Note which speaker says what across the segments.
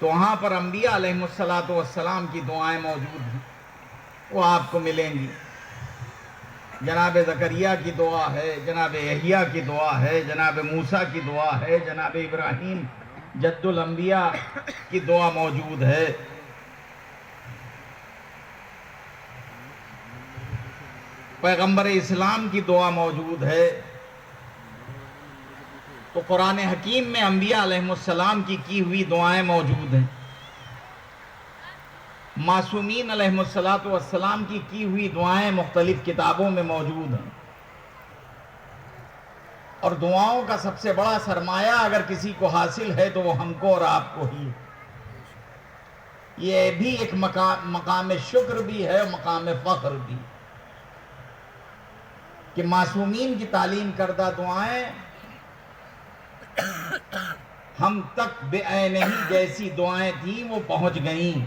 Speaker 1: تو وہاں پر انبیاء علیہ السلام کی دعائیں موجود ہیں، وہ آپ کو ملیں گی۔ جناب زکریہ کی دعا ہے، جناب یحییٰ کی دعا ہے، جناب موسیٰ کی دعا ہے، جناب ابراہیم جد الانبیاء کی دعا موجود ہے۔ پیغمبر اسلام کی دعا موجود ہے۔ تو قرآن حکیم میں انبیاء علیہ السلام کی ہوئی دعائیں موجود ہیں، معصومین علیہ السلام کی ہوئی دعائیں مختلف کتابوں میں موجود ہیں۔ اور دعاؤں کا سب سے بڑا سرمایہ اگر کسی کو حاصل ہے تو وہ ہم کو اور آپ کو ہی۔ یہ بھی ایک مقام شکر بھی ہے، مقام فخر بھی، کہ معصومین کی تعلیم کردہ دعائیں ہم تک بے عینہی جیسی دعائیں تھیں وہ پہنچ گئیں۔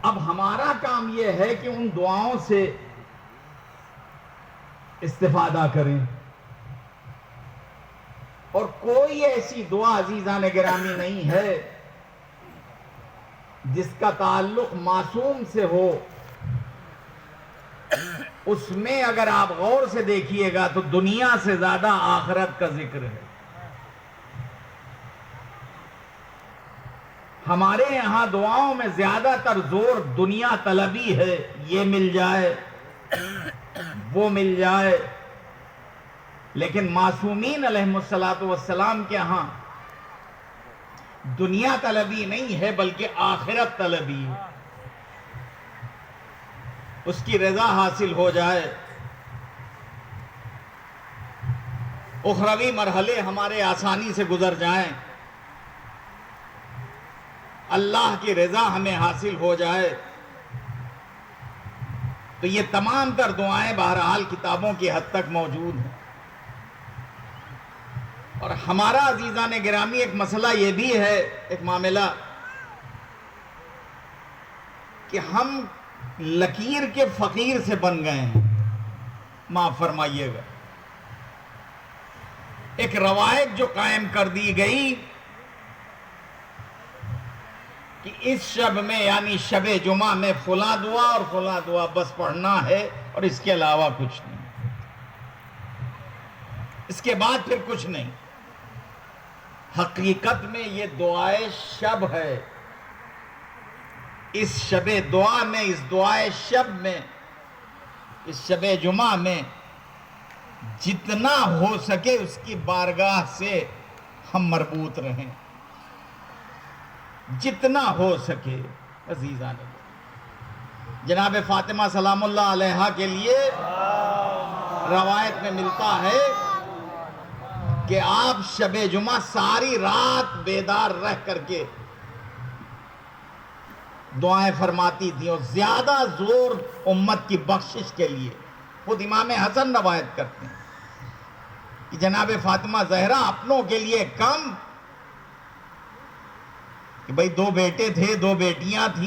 Speaker 1: اب ہمارا کام یہ ہے کہ ان دعاؤں سے استفادہ کریں، اور کوئی ایسی دعا عزیزان گرامی نہیں ہے جس کا تعلق معصوم سے ہو۔ اس میں اگر آپ غور سے دیکھیے گا تو دنیا سے زیادہ آخرت کا ذکر ہے۔ ہمارے یہاں دعاؤں میں زیادہ تر زور دنیا طلبی ہے، یہ مل جائے وہ مل جائے، لیکن معصومین علیہ السلام کے ہاں دنیا طلبی نہیں ہے بلکہ آخرت طلبی ہے، اس کی رضا حاصل ہو جائے، اخروی مرحلے ہمارے آسانی سے گزر جائیں، اللہ کی رضا ہمیں حاصل ہو جائے۔ تو یہ تمام تر دعائیں بہرحال کتابوں کی حد تک موجود ہیں۔ اور ہمارا عزیزان گرامی ایک مسئلہ یہ بھی ہے، ایک معاملہ، کہ ہم لکیر کے فقیر سے بن گئے ہیں۔ معاف فرمائیے گا، ایک روایت جو قائم کر دی گئی کہ اس شب میں یعنی شب جمعہ میں فلاں دعا اور فلاں دعا بس پڑھنا ہے، اور اس کے علاوہ کچھ نہیں، اس کے بعد پھر کچھ نہیں۔ حقیقت میں یہ دعائے شب ہے۔ اس شب دعا میں، اس دعائے شب میں، اس شب جمعہ میں جتنا ہو سکے اس کی بارگاہ سے ہم مربوط رہیں، جتنا ہو سکے عزیزان۔ جناب فاطمہ سلام اللہ علیہا کے لیے روایت میں ملتا ہے کہ آپ شب جمعہ ساری رات بیدار رہ کر کے دعائیں فرماتی تھیں، اور زیادہ زور امت کی بخشش کے لیے۔ خود امام حسن روایت کرتے ہیں کہ جناب فاطمہ زہرا اپنوں کے لیے کم، کہ بھئی 2 بیٹے تھے، 2 بیٹیاں تھیں،